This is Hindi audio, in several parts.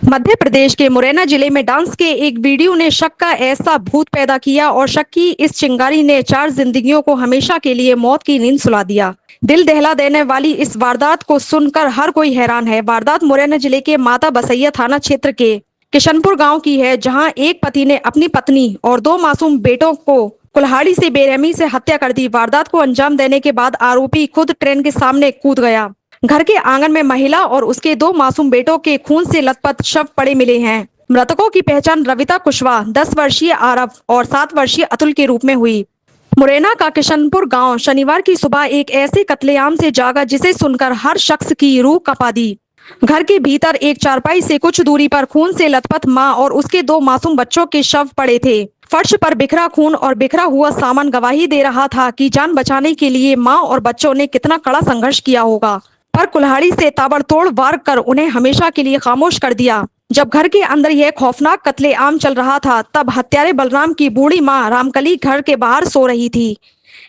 मध्य प्रदेश के मुरैना जिले में डांस के एक वीडियो ने शक का ऐसा भूत पैदा किया और शक की इस चिंगारी ने 4 जिंदगियों को हमेशा के लिए मौत की नींद सुला दिया। दिल दहला देने वाली इस वारदात को सुनकर हर कोई हैरान है। वारदात मुरैना जिले के माता बसैया थाना क्षेत्र के किशनपुर गांव की है, जहां एक पति ने अपनी पत्नी और 2 मासूम बेटों को कुल्हाड़ी से बेरहमी से हत्या कर दी। वारदात को अंजाम देने के बाद आरोपी खुद ट्रेन के सामने कूद गया। घर के आंगन में महिला और उसके 2 मासूम बेटों के खून से लथपथ शव पड़े मिले हैं। मृतकों की पहचान रविता कुशवाहा, 10 वर्षीय आरव और 7 वर्षीय अतुल के रूप में हुई। मुरैना का किशनपुर गांव शनिवार की सुबह एक ऐसे कत्लेआम से जागा जिसे सुनकर हर शख्स की रूह कांपा दी। घर के भीतर एक चारपाई से कुछ दूरी पर खून से लथपथ मां और उसके 2 मासूम बच्चों के शव पड़े थे। फर्श पर बिखरा खून और बिखरा हुआ सामान गवाही दे रहा था कि जान बचाने के लिए मां और बच्चों ने कितना कड़ा संघर्ष किया होगा, पर कुल्हाड़ी से ताबड़तोड़ वार कर उन्हें हमेशा के लिए खामोश कर दिया। जब घर के अंदर यह खौफनाक कत्लेआम चल रहा था, तब हत्यारे बलराम की बूढ़ी मां रामकली घर के बाहर सो रही थी,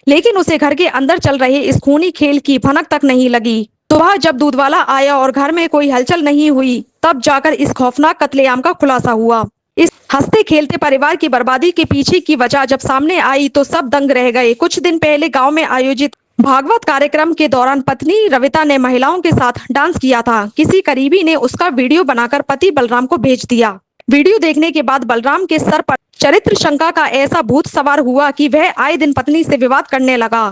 लेकिन उसे घर के अंदर चल रहे इस खूनी खेल की भनक तक नहीं लगी। सुबह जब दूध वाला आया और घर में कोई हलचल नहीं हुई, तब जाकर इस खौफनाक कत्लेआम का खुलासा हुआ। इस हंसते खेलते परिवार की बर्बादी के पीछे की वजह जब सामने आई तो सब दंग रह गए। कुछ दिन पहले गांव में आयोजित भागवत कार्यक्रम के दौरान पत्नी रविता ने महिलाओं के साथ डांस किया था। किसी करीबी ने उसका वीडियो बनाकर पति बलराम को भेज दिया। वीडियो देखने के बाद बलराम के सर पर चरित्र शंका का ऐसा भूत सवार हुआ कि वह आए दिन पत्नी से विवाद करने लगा।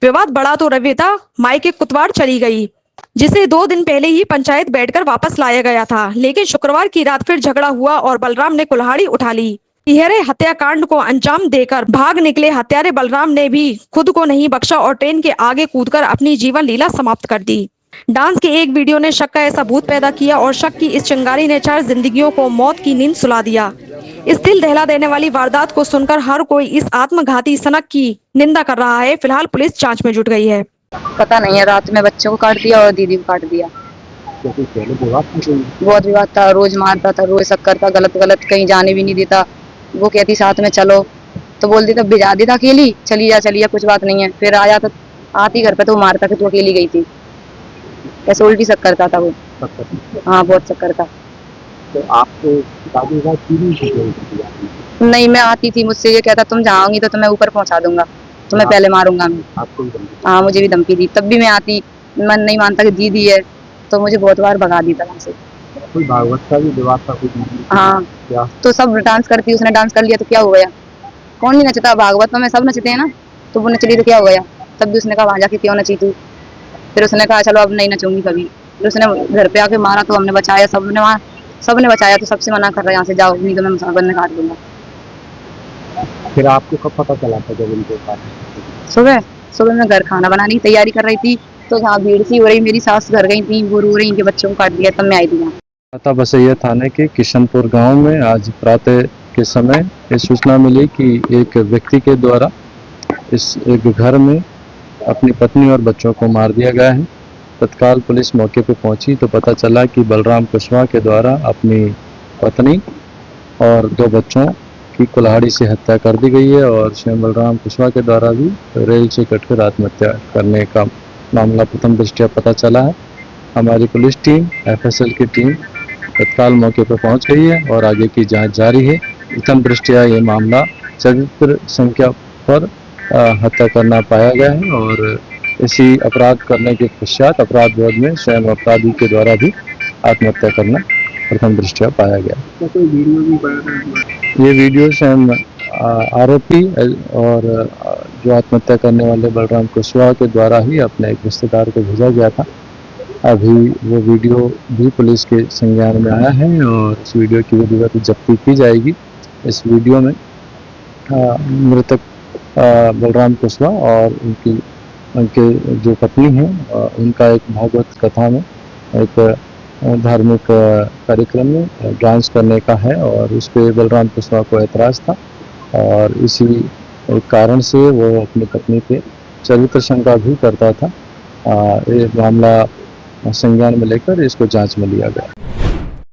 विवाद बढ़ा तो रविता मायके कुतवाड़ चली गई, जिसे 2 दिन पहले ही पंचायत बैठकर वापस लाया गया था। लेकिन शुक्रवार की रात फिर झगड़ा हुआ और बलराम ने कुल्हाड़ी उठा ली। तिहरे हत्याकांड को अंजाम देकर भाग निकले हत्यारे बलराम ने भी खुद को नहीं बख्शा और ट्रेन के आगे कूदकर अपनी जीवन लीला समाप्त कर दी। डांस के एक वीडियो ने शक का ऐसा भूत पैदा किया और शक की इस चिंगारी ने 4 जिंदगियों को मौत की नींद सुला दिया। इस दिल दहला देने वाली वारदात को सुनकर हर कोई इस आत्मघाती सनक की निंदा कर रहा है। फिलहाल पुलिस जांच में जुट गई है। पता नहीं है, रात में बच्चों को काट दिया और दीदी को काट दिया। बहुत विवाद था, रोज मारता था, रोज सब करता, गलत गलत कहीं जाने भी नहीं देता। वो कहती साथ में चलो तो बोल देता भिजा देता अकेली, चली जा कुछ बात नहीं है। फिर आया तो आती घर पे तो मारता कि तू अकेली गई थी, ऐसे उल्टी शक करता था वो। हाँ, बहुत शक करता। तो आपको नहीं, मैं आती थी, मुझसे ये कहता तुम जाओगी तो तुम्हें ऊपर पहुंचा दूंगा, तुम्हें पहले मारूंगा मैं। हाँ, मुझे भी धमकी दी, तब भी मैं आती। मन नहीं मानता कि दीदी है, तो मुझे बहुत बार भगा दी था वहाँ से। कोई भागवत का भी विवाद था कुछ? हाँ, क्या? तो सब डांस करती, उसने डांस कर लिया तो क्या हो गया? कौन नहीं नचता भागवत में, सब नचते हैं ना। तो वो नचली तो क्या हो गया? तब भी उसने कहा वहां जाके क्यों नची तू? फिर उसने कहा चलो अब नहीं नचूंगी कभी। फिर उसने घर पे आके मारा तो हमने बचाया, सबने बचाया। तो सबसे मना कर रहा है यहाँ से जाओ, नहीं तो मैं मुसाफिर काट दूंगा। फिर आपको कब पता चला था जब उनके पास? सुबह मैं घर खाना बनाने की तैयारी कर रही थी, तो जहाँ भीड़ सी हो रही, मेरी सास घर गई थी, वो रो रही कि बच्चों को काट दिया, तब मैं आई थी। माता बसैया थाने के किशनपुर गांव में आज प्रातः के समय ये सूचना मिली कि एक व्यक्ति के द्वारा इस एक घर में अपनी पत्नी और बच्चों को मार दिया गया है। तत्काल पुलिस मौके पर पहुंची तो पता चला कि बलराम कुशवाहा के द्वारा अपनी पत्नी और 2 बच्चों की कुल्हाड़ी से हत्या कर दी गई है और स्वयं बलराम कुशवाहा के द्वारा भी रेल से कटकर आत्महत्या करने का मामला प्रथम दृष्टया पता चला है। हमारी पुलिस टीम, FSL की टीम तत्काल मौके पर पहुंच गई है और आगे की जांच जारी है। प्रथम दृष्टया ये मामला चरित्र संख्या पर हत्या करना पाया गया है और इसी अपराध करने के पश्चात अपराध बोध में स्वयं अपराधी के द्वारा भी आत्महत्या करना प्रथम दृष्टया पाया गया। ये वीडियो स्वयं आरोपी और जो आत्महत्या करने वाले बलराम कुशवाहा के द्वारा ही अपने एक रिश्तेदार को भेजा गया था। अभी वो वीडियो भी पुलिस के संज्ञान में आया है और इस वीडियो की विधिवत जब्ती की जाएगी। इस वीडियो में मृतक बलराम कुशवाहा और उनके जो पत्नी हैं उनका एक भागवत कथा में एक धार्मिक कार्यक्रम में डांस करने का है और उस पर बलराम कुशवाहा को ऐतराज़ था और इसी कारण से वो अपनी पत्नी पे चरित्र शंका भी करता था। ये मामला संज्ञान में लेकर इसको जांच में लिया गया।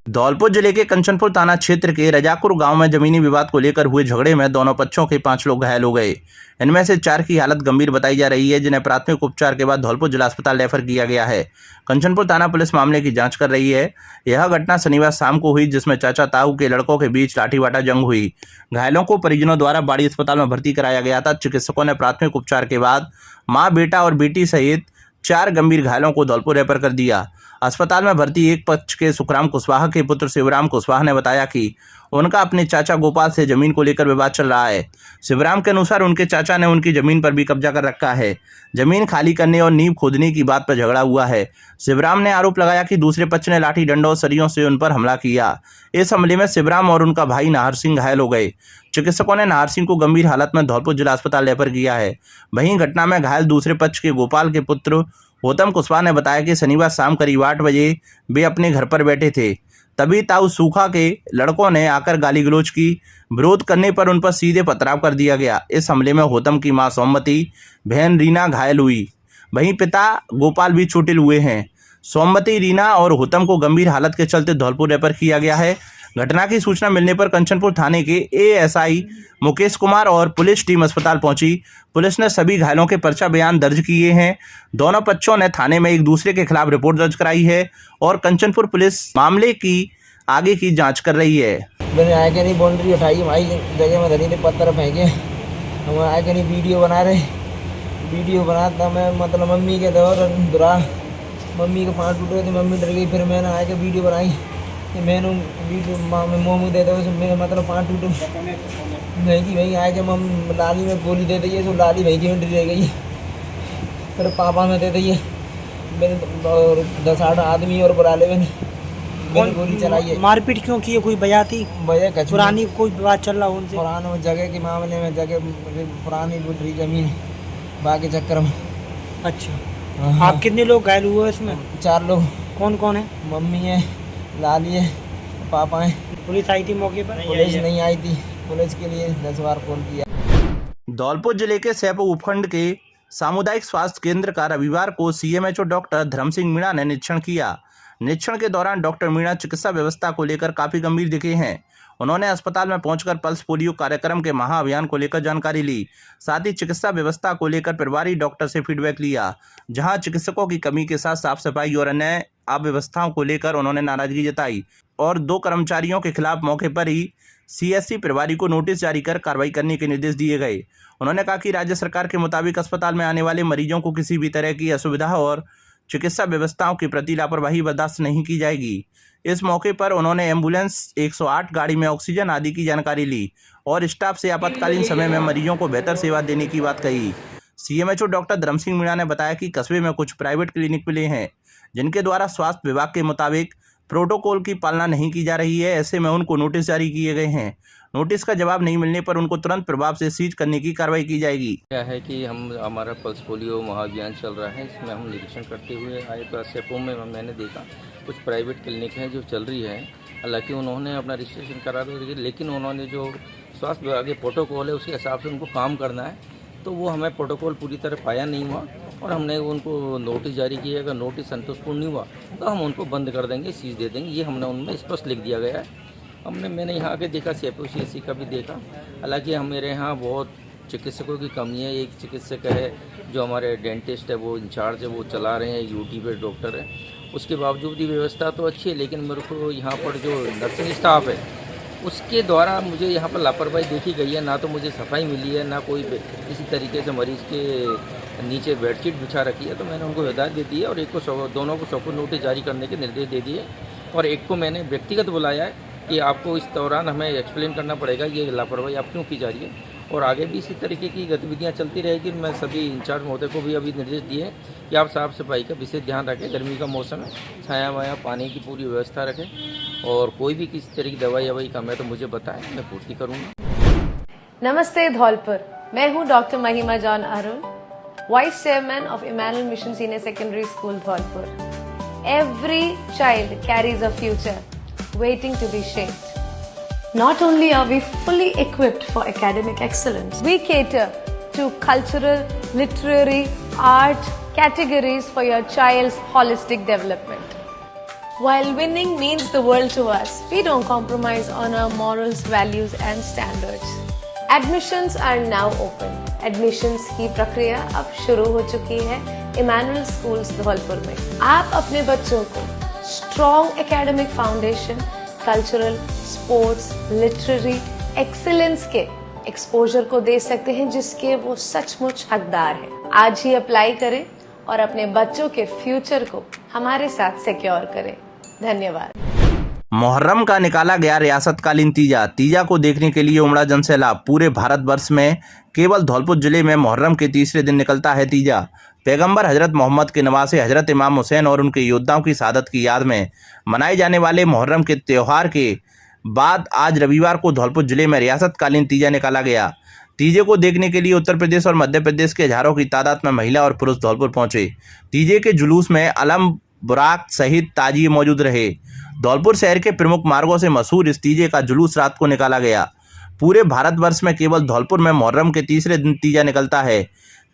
धौलपुर जिले के कंचनपुर थाना क्षेत्र के रजाकुर गांव में जमीनी विवाद को लेकर हुए झगड़े में दोनों पक्षों के 5 लोग घायल हो गए। इनमें से 4 की हालत गंभीर बताई जा रही है, जिन्हें प्राथमिक उपचार के बाद धौलपुर जिला अस्पताल रेफर किया गया है। कंचनपुर थाना पुलिस मामले की जांच कर रही है। यह घटना शनिवार शाम को हुई, जिसमें चाचा ताऊ के लड़कों के बीच लाठीवाटा जंग हुई। घायलों को परिजनों द्वारा बाड़ी अस्पताल में भर्ती कराया गया था। चिकित्सकों ने प्राथमिक उपचार के बाद माँ, बेटा और बेटी सहित 4 गंभीर घायलों को धौलपुर रेफर कर दिया। अस्पताल में भर्ती एक पक्ष के सुखराम कुशवाहा के पुत्र शिवराम कुशवाहा ने बताया कि उनका अपने चाचा गोपाल से जमीन को लेकर विवाद चल रहा है। शिवराम के अनुसार उनके चाचा ने उनकी जमीन पर भी कब्जा कर रखा है। जमीन खाली करने और नींव खोदने की बात पर झगड़ा हुआ है। शिवराम ने आरोप लगाया कि दूसरे पक्ष ने लाठी डंडों और सरियों से उन पर हमला किया। इस हमले में शिवराम और उनका भाई नाहर सिंह घायल हो गए। चिकित्सकों ने नाहर सिंह को गंभीर हालत में धौलपुर जिला अस्पताल रेफर किया है। वहीं घटना में घायल दूसरे पक्ष के गोपाल के पुत्र गौतम कुशवाहा ने बताया कि शनिवार शाम करीब 8 बजे वे अपने घर पर बैठे थे, तभी ताऊ सूखा के लड़कों ने आकर गाली गलौज की। विरोध करने पर उन पर सीधे पथराव कर दिया गया। इस हमले में गौतम की मां सोमवती, बहन रीना घायल हुई। वहीं पिता गोपाल भी चोटिल हुए हैं। सोमवती, रीना और गौतम को गंभीर हालत के चलते धौलपुर रेफर किया गया है। घटना की सूचना मिलने पर कंचनपुर थाने के एएसआई मुकेश कुमार और पुलिस टीम अस्पताल पहुंची। पुलिस ने सभी घायलों के पर्चा बयान दर्ज किए हैं। दोनों पक्षों ने थाने में एक दूसरे के खिलाफ रिपोर्ट दर्ज कराई है और कंचनपुर पुलिस मामले की आगे की जांच कर रही है। मैंने आगे नहीं बाउंड्री उठाई, हमारी जगह में धरी पत्थर फेंके, हम आगे नहीं वीडियो बना रहे। वीडियो बनाता मैं मतलब मम्मी के दौर दुरा, मम्मी के 5 टूटे थे, मम्मी डर गई। फिर मैंने आके वीडियो बनाई, मैंने वीडियो मोमू दे दो मेरे मतलब 5 टूटू नहीं कि वहीं आए कि मम लाली में गोली दे दी है, तो लाली वहीं की में रह गई। फिर पापा में दे दी है, मेरे 10-8 आदमी और बुला ले मैंने गोली चलाई है। मारपीट क्यों की है? कोई वजह थी? वजह पुरानी कोई विवाद चल रहा हो उनसे? पुराने जगह के मामले में, जगह पुरानी गुटरी जमीन बाकी चक्कर में। अच्छा, आप कितने लोग घायल हुए इसमें? 4 लोग। कौन कौन है? मम्मी है, लाली है, पापा है। पुलिस आई थी मौके पर? पुलिस नहीं आई थी, पुलिस के लिए 10 बार फोन किया। धौलपुर जिले के सैपो उपखंड के सामुदायिक स्वास्थ्य केंद्र का रविवार को सीएमएचओ डॉक्टर धर्म सिंह मीणा ने निरीक्षण किया। निरीक्षण के दौरान डॉक्टर मीणा चिकित्सा व्यवस्था को लेकर काफी गंभीर दिखे हैं। उन्होंने अस्पताल में पहुंचकर पल्स पोलियो कार्यक्रम के महाअभियान को लेकर जानकारी ली। साथ ही चिकित्सा व्यवस्था को लेकर प्रभारी डॉक्टर से फीडबैक लिया, जहां चिकित्सकों की कमी के साथ साफ सफाई और अन्य अव्यवस्थाओं को लेकर उन्होंने नाराजगी जताई और 2 कर्मचारियों के खिलाफ मौके पर ही सीएससी प्रभारी को नोटिस जारी कर कार्रवाई करने के निर्देश दिए गए। उन्होंने कहा कि राज्य सरकार के मुताबिक अस्पताल में आने वाले मरीजों को किसी भी तरह की असुविधा और चिकित्सा व्यवस्थाओं के प्रति लापरवाही बर्दाश्त नहीं की जाएगी। इस मौके पर उन्होंने एम्बुलेंस 108 गाड़ी में ऑक्सीजन आदि की जानकारी ली और स्टाफ से आपातकालीन समय में मरीजों को बेहतर सेवा देने की बात कही। सीएमएचओ डॉक्टर धर्म सिंह मीणा ने बताया कि कस्बे में कुछ प्राइवेट क्लिनिक मिले हैं, जिनके द्वारा स्वास्थ्य विभाग के मुताबिक प्रोटोकॉल की पालना नहीं की जा रही है। ऐसे में उनको नोटिस जारी किए गए हैं। नोटिस का जवाब नहीं मिलने पर उनको तुरंत प्रभाव से सीज करने की कार्रवाई की जाएगी। क्या है कि हमारा पल्स पोलियो महाअभियान चल रहा है, इसमें हम निरीक्षण करते हुए आए तो सेपो में मैंने देखा कुछ प्राइवेट क्लिनिक हैं जो चल रही है। हालांकि उन्होंने अपना रजिस्ट्रेशन करा दिया, लेकिन उन्होंने जो स्वास्थ्य विभाग के प्रोटोकॉल है उसके हिसाब से उनको काम करना है, तो वो हमें प्रोटोकॉल पूरी तरह पाया नहीं हुआ और हमने उनको नोटिस जारी किया। अगर नोटिस संतोषपूर्ण नहीं हुआ तो हम उनको बंद कर देंगे, सीज दे देंगे। ये हमने उनमें स्पष्ट लिख दिया गया है। मैंने यहाँ आके देखा, सीएससी का भी देखा। हालांकि मेरे यहाँ बहुत चिकित्सकों की कमी है। एक चिकित्सक है जो हमारे डेंटिस्ट है, वो इंचार्ज है, वो चला रहे हैं, यूटी पे डॉक्टर है। उसके बावजूद भी व्यवस्था तो अच्छी है, लेकिन मेरे को यहाँ पर जो नर्सिंग स्टाफ है उसके द्वारा मुझे यहाँ पर लापरवाही देखी गई है। ना तो मुझे सफाई मिली है, ना कोई किसी तरीके से मरीज़ के नीचे बेडशीट बिछा रखी है। तो मैंने उनको हिदायत दे दी है और एक को दोनों को सबको नोटिस जारी करने के निर्देश दे दिए और एक को मैंने व्यक्तिगत बुलाया है कि आपको इस दौरान हमें एक्सप्लेन करना पड़ेगा ये लापरवाही आप क्यों की जा रही है। और आगे भी इसी तरीके की गतिविधियाँ चलती रहेगी। मैं सभी इंचार्ज महोदय को भी अभी निर्देश दिए कि आप साफ़ सफाई का विशेष ध्यान रखें। गर्मी का मौसम है, छाया वाया पानी की पूरी व्यवस्था रखें और कोई भी किसी तरह की दवाई कम है तो मुझे बताएं, मैं पूर्ति करूँगा। नमस्ते धौलपुर, मैं हूँ doctor Mahima John Arun, vice chairman of Emmanuel mission senior secondary school Dholpur. Every child carries a future waiting to be shaped. Not only are we fully equipped for academic excellence, we cater to cultural, literary, art categories for your child's holistic development. While winning means the world to us, we don't compromise on our morals, values and standards. Admissions are now open. Admissions की प्रक्रिया अब शुरू हो चुकी है इमैनुअल स्कूल्स धौलपुर में। आप अपने बच्चों को strong academic foundation, cultural, sports, literary excellence के एक्सपोजर को दे सकते हैं जिसके वो सचमुच हकदार हैं। आज ही अप्लाई करें और अपने बच्चों के फ्यूचर को हमारे साथ सिक्योर करें। धन्यवाद। मुहर्रम का निकाला गया रियासतकालीन तीजा। तीजा को देखने के लिए उमड़ा जनसैलाब। पूरे भारतवर्ष में केवल धौलपुर जिले में मुहर्रम के तीसरे दिन निकलता है तीजा। पैगंबर हजरत मोहम्मद के नवासे हजरत इमाम हुसैन और उनके योद्धाओं की शहादत की याद में मनाए जाने वाले मुहर्रम के त्यौहार के बाद आज रविवार को धौलपुर जिले में रियासतकालीन तीजा निकाला गया। तीजे को देखने के लिए उत्तर प्रदेश और मध्य प्रदेश के हजारों की तादाद में महिला और पुरुष धौलपुर पहुंचे। तीजे के जुलूस में अलम, बुराक सहित ताजिए मौजूद रहे। धौलपुर शहर के प्रमुख मार्गों से मशहूर इस तीजे का जुलूस रात को निकाला गया। पूरे भारतवर्ष में केवल धौलपुर में मुहर्रम के तीसरे दिन तीजा निकलता है।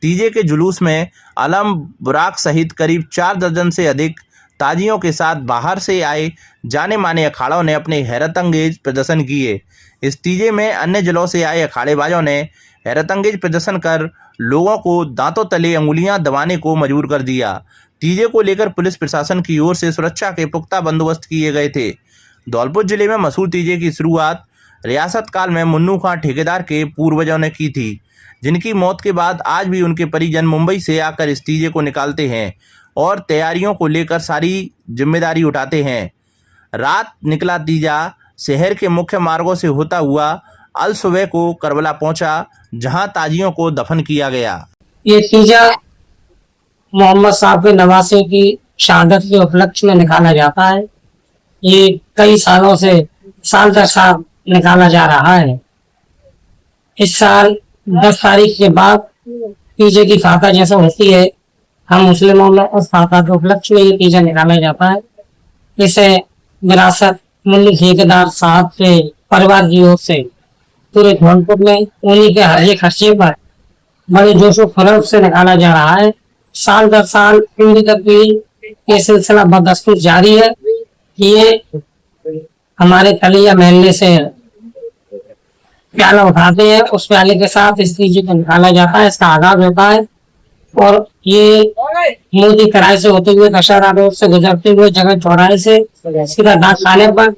तीजे के जुलूस में अलम, बुराक सहित करीब 4 दर्जन से अधिक ताजियों के साथ बाहर से आए जाने माने अखाड़ों ने अपने हैरतअंगेज प्रदर्शन किए। इस तीजे में अन्य जिलों से आए अखाड़ेबाजों ने हैरतअंगेज प्रदर्शन कर लोगों को दांतों तले अंगुलियां दबाने को मजबूर कर दिया। तीजे को लेकर पुलिस प्रशासन की ओर से सुरक्षा के पुख्ता बंदोबस्त किए गए थे। धौलपुर जिले में मशहूर तीजे की शुरुआत रियासत काल में मुन्नू खां ठेकेदार के पूर्वजों ने की थी, जिनकी मौत के बाद आज भी उनके परिजन मुंबई से आकर इस तीजे को निकालते हैं और तैयारियों को लेकर सारी जिम्मेदारी उठाते हैं। रात निकला तीजा शहर के मुख्य मार्गों से होता हुआ अल सुबह को करबला पहुंचा, जहां ताजियों को दफन किया गया। ये तीजा मोहम्मद साहब के नवासे की शहादत के उपलक्ष्य में निकाला जाता है। ये कई सालों से साल दर साल निकाला जा रहा है। इस साल 10 तारीख के बाद तीजे की फाका जैसा होती है, हम मुस्लिमों में उस फाका के उपलक्ष्य में ये तीजा निकाला जाता है। इसे विरासत मुन्नी ठेकेदार साहब के परिवार की ओर से पूरे धौलपुर में उन्हीं के हर एक खर्चे पर बड़े जोशो खरोश से निकाला जा रहा है। साल दर साल पीढ़ी दर पीढ़ी ये सिलसिला बदस्तूर जारी है कि ये हमारे तलिया महल्ले से प्याला उठाते हैं, उस प्याले के साथ इस तीजे को निकाला जाता है। इसका आगाज होता है और ये मोदी कराए से होते हुए दशहरा रोड से गुजरते हुए जगह चौराहे से सीधा डाक खाने पर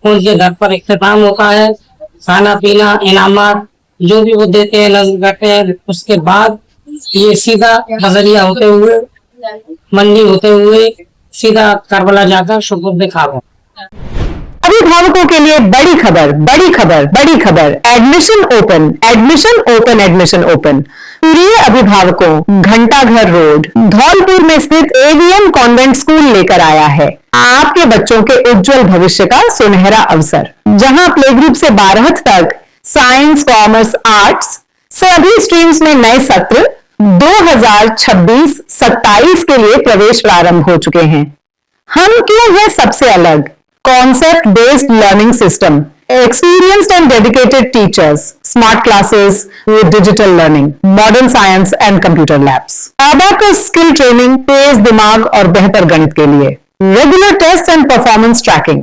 उनके घर पर इख्तिताम होता है। खाना पीना, इनामात जो भी वो देते हैं, नजर करते हैं। उसके बाद ये सीधा नजरिया होते हुए, मंडी होते हुए सीधा करबला जाकर शुक्र खाओ। अभिभावकों के लिए बड़ी खबर, बड़ी खबर, बड़ी खबर। Admission open, admission open, admission open. प्रिय अभिभावकों, घंटाघर रोड धौलपुर में स्थित एवीएम कॉन्वेंट स्कूल लेकर आया है आपके बच्चों के उज्जवल भविष्य का सुनहरा अवसर, जहां प्ले ग्रुप से 12th तक साइंस, कॉमर्स, आर्ट्स सभी स्ट्रीम्स में नए सत्र 2026-27 के लिए प्रवेश प्रारंभ हो चुके हैं। हम क्यों है सबसे अलग? Concept based learning system, experienced and dedicated teachers, smart classes with digital learning, modern science and computer labs, abacus skill training तेज दिमाग और बेहतर गणित के लिए, regular test and performance tracking,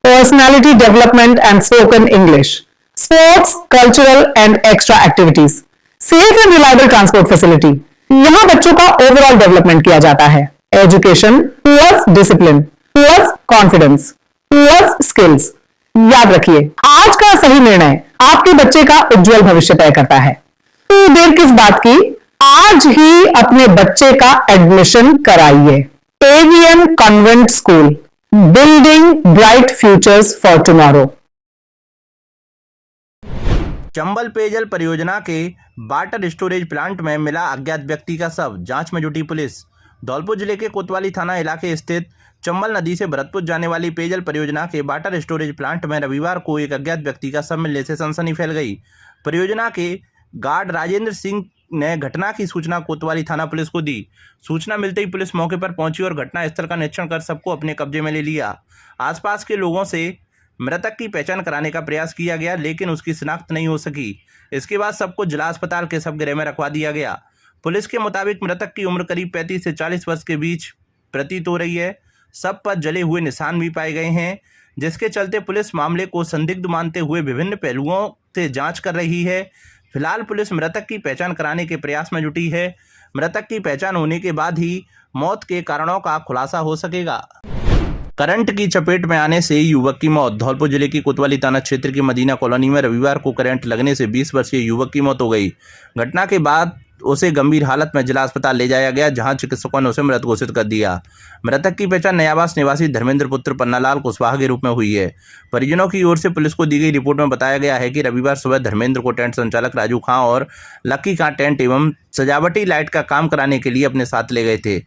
personality development and spoken English, sports, cultural and extra activities, safe and reliable transport facility। यहाँ बच्चों का ओवरऑल डेवलपमेंट किया जाता है। Education plus discipline plus confidence plus skills. याद रखिए, आज का सही निर्णय आपके बच्चे का उज्जवल भविष्य तय करता है। तो देर किस बात की, आज ही अपने बच्चे का एडमिशन कराइए। AVM convent school, building bright futures for tomorrow. Chambal पेयजल परियोजना के वाटर स्टोरेज प्लांट में मिला अज्ञात व्यक्ति का शव, जांच में जुटी पुलिस। धौलपुर जिले के कोतवाली थाना इलाके स्थित चंबल नदी से भरतपुर जाने वाली पेयजल परियोजना के वाटर स्टोरेज प्लांट में रविवार को एक अज्ञात व्यक्ति का शव मिलने से सनसनी फैल गई। परियोजना के गार्ड राजेंद्र सिंह ने घटना की सूचना कोतवाली थाना पुलिस को दी। सूचना मिलते ही पुलिस मौके पर पहुंची और घटनास्थल का निरीक्षण कर सबको अपने कब्जे में ले लिया। आसपास के लोगों से मृतक की पहचान कराने का प्रयास किया गया, लेकिन उसकी शिनाख्त नहीं हो सकी। इसके बाद सबको जिला अस्पताल के शवगृह में रखवा दिया गया। पुलिस के मुताबिक मृतक की उम्र करीब 35 से 40 वर्ष के बीच प्रतीत हो रही है। सब पर जले हुए निशान भी पाए गए हैं, जिसके चलते पुलिस मामले को संदिग्ध मानते हुए विभिन्न पहलुओं से जांच कर रही है। फिलहाल पुलिस मृतक की पहचान कराने के प्रयास में जुटी है। मृतक की पहचान होने के बाद ही मौत के कारणों का खुलासा हो सकेगा। करंट की चपेट में आने से युवक की मौत। धौलपुर जिले की कोतवाली थाना क्षेत्र की मदीना कॉलोनी में रविवार को करंट लगने से 20 वर्षीय युवक की मौत हो गई। घटना के बाद उसे गंभीर हालत में जिला अस्पताल ले जाया गया, जहां चिकित्सकों ने उसे मृत घोषित कर दिया। मृतक की पहचान नयावास निवासी धर्मेंद्र पुत्र पन्नालाल कुशवाहा के रूप में हुई है। परिजनों की ओर से पुलिस को दी गई रिपोर्ट में बताया गया है कि रविवार सुबह धर्मेंद्र को टेंट संचालक राजू खां और लक्की खां टेंट एवं सजावटी लाइट का काम कराने के लिए अपने साथ ले गए थे।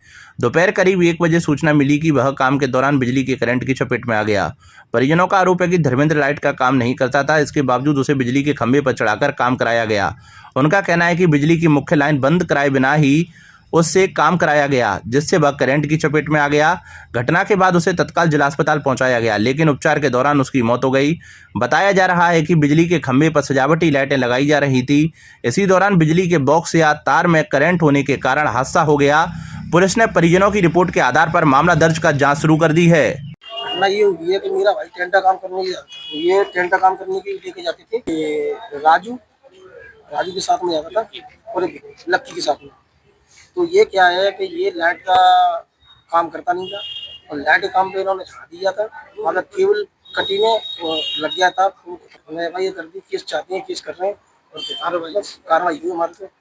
दोपहर करीब 1 बजे सूचना मिली कि वह काम के दौरान बिजली के करंट की चपेट में आ गया। परिजनों का आरोप है कि धर्मेंद्र लाइट का काम नहीं करता था, इसके बावजूद उसे बिजली के खंभे पर चढ़ाकर काम कराया गया। उनका कहना है कि बिजली की मुख्य लाइन बंद कराए बिना ही उससे काम कराया गया, जिससे वह करंट की चपेट में आ गया। घटना के बाद उसे तत्काल जिला अस्पताल पहुंचाया गया, लेकिन उपचार के दौरान उसकी मौत हो गई। बताया जा रहा है कि बिजली के खंभे पर सजावटी लाइटें लगाई जा रही थी। इसी दौरान बिजली के बॉक्स या तार में करंट होने के कारण हादसा हो गया। पुलिस ने परिजनों की रिपोर्ट के आधार पर मामला दर्ज कर जांच शुरू कर दी है। घटना ये हुई है कि मेरा भाई टेंट का काम करने के ये टेंट का काम करने के लिए लेके जाते थे। ये राजू के साथ में जाता था और लक्की के साथ में। तो ये क्या है कि ये लाइट का काम करता नहीं था और लाइट के काम पे इन्होंने छा दिया था, मतलब केबल कटी में लग गया था। भाई ये कर दी, केस चाहते हैं, केस कर रहे हैं और कार्रवाई हुई हमारे पे।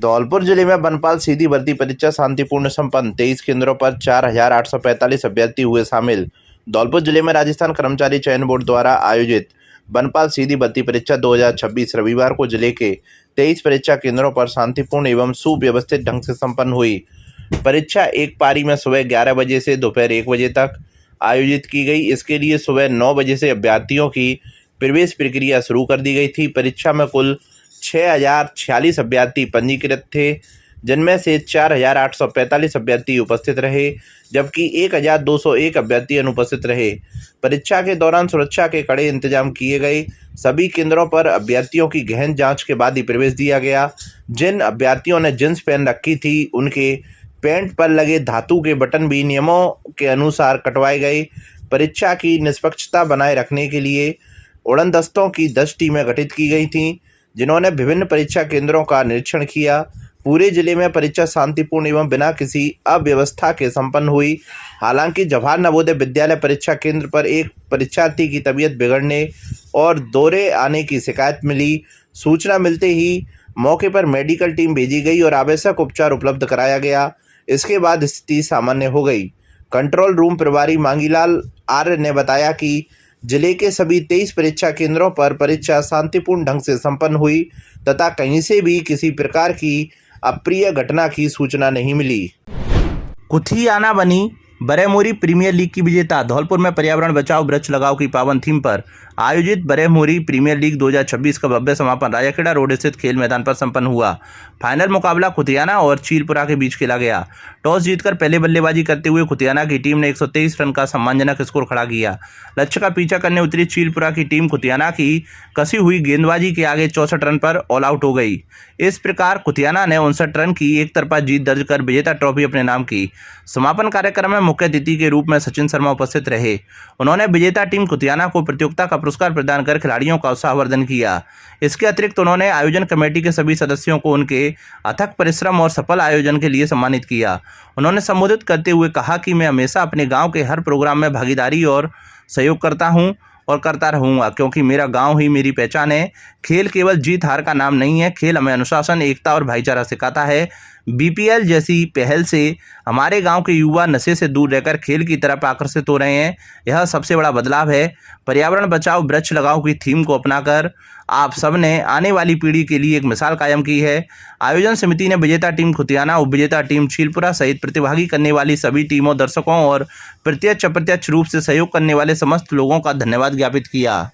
धौलपुर जिले में बनपाल सीधी भर्ती परीक्षा शांतिपूर्ण संपन्न। 23 केंद्रों पर 4,845 अभ्यर्थी हुए शामिल। धौलपुर जिले में राजस्थान कर्मचारी चयन बोर्ड द्वारा आयोजित बनपाल सीधी भर्ती परीक्षा 2026 रविवार को जिले के 23 परीक्षा केंद्रों पर शांतिपूर्ण एवं सुव्यवस्थित ढंग से संपन्न हुई। परीक्षा एक पारी में सुबह 11 बजे से दोपहर 1 बजे तक आयोजित की गई। इसके लिए सुबह 9 बजे से अभ्यर्थियों की प्रवेश प्रक्रिया शुरू कर दी गई थी। परीक्षा में कुल 6,046 अभ्यर्थी पंजीकृत थे, जिनमें से 4,845 अभ्यर्थी उपस्थित रहे, जबकि 1,201 अभ्यर्थी अनुपस्थित रहे। परीक्षा के दौरान सुरक्षा के कड़े इंतजाम किए गए। सभी केंद्रों पर अभ्यर्थियों की गहन जांच के बाद ही प्रवेश दिया गया। जिन अभ्यर्थियों ने जींस पहन रखी थी, उनके पैंट पर लगे धातु के बटन भी नियमों के अनुसार कटवाए गए। परीक्षा की निष्पक्षता बनाए रखने के लिए उड़न दस्तों की 10 टीमें गठित की गई थीं, जिन्होंने विभिन्न परीक्षा केंद्रों का निरीक्षण किया। पूरे जिले में परीक्षा शांतिपूर्ण एवं बिना किसी अव्यवस्था के संपन्न हुई। हालांकि जवाहर नवोदय विद्यालय परीक्षा केंद्र पर एक परीक्षार्थी की तबीयत बिगड़ने और दौरे आने की शिकायत मिली। सूचना मिलते ही मौके पर मेडिकल टीम भेजी गई और आवश्यक उपचार उपलब्ध कराया गया। इसके बाद स्थिति सामान्य हो गई। कंट्रोल रूम प्रभारी मांगीलाल आर्य ने बताया कि जिले के सभी 23 परीक्षा केंद्रों पर परीक्षा शांतिपूर्ण ढंग से संपन्न हुई तथा कहीं से भी किसी प्रकार की अप्रिय घटना की सूचना नहीं मिली। कुथियाना बनी बरेमोरी प्रीमियर लीग की विजेता। धौलपुर में पर्यावरण बचाओ वृक्ष लगाओ की पावन थीम पर आयोजित बरेमोरी प्रीमियर लीग 2026 का भव्य समापन राजाखेड़ा रोड स्थित खेल मैदान पर संपन्न हुआ। फाइनल मुकाबला खुतियाना और चीलपुरा के बीच खेला गया। टॉस जीतकर पहले बल्लेबाजी करते हुए खुतियाना की टीम ने 123 रन का सम्मानजनक स्कोर खड़ा किया। लक्ष्य का पीछा करने उतरी चीलपुरा की टीम खुतियाना की कसी हुई गेंदबाजी के आगे 64 रन पर ऑल आउट हो गई। इस प्रकार खुतियाना ने 59 रन की एक तरफा जीत दर्ज कर विजेता ट्रॉफी अपने नाम की। समापन कार्यक्रम में मुख्य अतिथि के रूप में सचिन शर्मा उपस्थित रहे। उन्होंने विजेता टीम खुतियाना को प्रतियोगिता का पुरस्कार प्रदान कर खिलाड़ियों का उत्साहवर्धन किया। इसके अतिरिक्त उन्होंने आयोजन कमेटी के सभी सदस्यों को उनके अथक परिश्रम और सफल आयोजन के लिए सम्मानित किया। उन्होंने संबोधित करते हुए कहा कि मैं हमेशा अपने गांव के हर प्रोग्राम में भागीदारी और सहयोग करता हूं और करता रहूंगा, क्योंकि मेरा गांव ही मेरी पहचान है। खेल केवल जीत हार का नाम नहीं है, खेल हमें अनुशासन, एकता और भाईचारा सिखाता है। बीपीएल जैसी पहल से हमारे गांव के युवा नशे से दूर रहकर खेल की तरफ आकर्षित हो रहे हैं। यह सबसे बड़ा बदलाव है। पर्यावरण बचाओ वृक्ष लगाओ की थीम को अपनाकर आप सबने आने वाली पीढ़ी के लिए एक मिसाल कायम की है। आयोजन समिति ने विजेता टीम खुतियाना, उपविजेता टीम चीलपुरा सहित प्रतिभागी करने वाली सभी टीमों, दर्शकों और प्रत्यक्ष अप्रत्यक्ष रूप से सहयोग करने वाले समस्त लोगों का धन्यवाद ज्ञापित किया।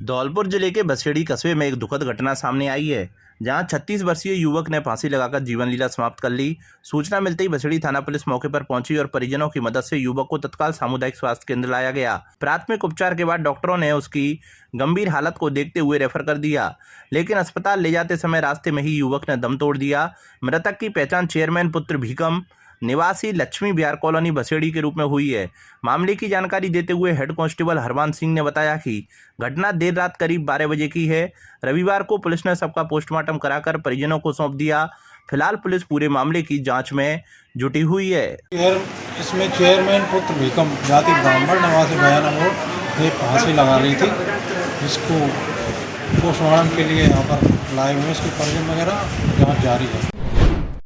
धौलपुर जिले के बसेड़ी कस्बे में एक दुखद घटना सामने आई है, जहां 36 वर्षीय युवक ने फांसी लगाकर जीवन लीला समाप्त कर ली। सूचना मिलते ही बसेड़ी थाना पुलिस मौके पर पहुंची और परिजनों की मदद से युवक को तत्काल सामुदायिक स्वास्थ्य केंद्र लाया गया। प्राथमिक उपचार के बाद डॉक्टरों ने उसकी गंभीर हालत को देखते हुए रेफर कर दिया, लेकिन अस्पताल ले जाते समय रास्ते में ही युवक ने दम तोड़ दिया। मृतक की पहचान चेयरमैन पुत्र भीकम निवासी लक्ष्मी विहार कॉलोनी बसेड़ी के रूप में हुई है। मामले की जानकारी देते हुए हेड कांस्टेबल हरमान सिंह ने बताया कि घटना देर रात करीब 12 बजे की है। रविवार को पुलिस ने सबका पोस्टमार्टम कराकर परिजनों को सौंप दिया। फिलहाल पुलिस पूरे मामले की जांच में जुटी हुई है। इसमें चेयरमैन पुत्र भीकम जाति ब्राह्मण निवासी बयाना ये फांसी लगा ली थी, जिसको पोस्टमार्टम के लिए यहाँ पर लाए हुए, इसके परिजन वगैरह जांच जारी है।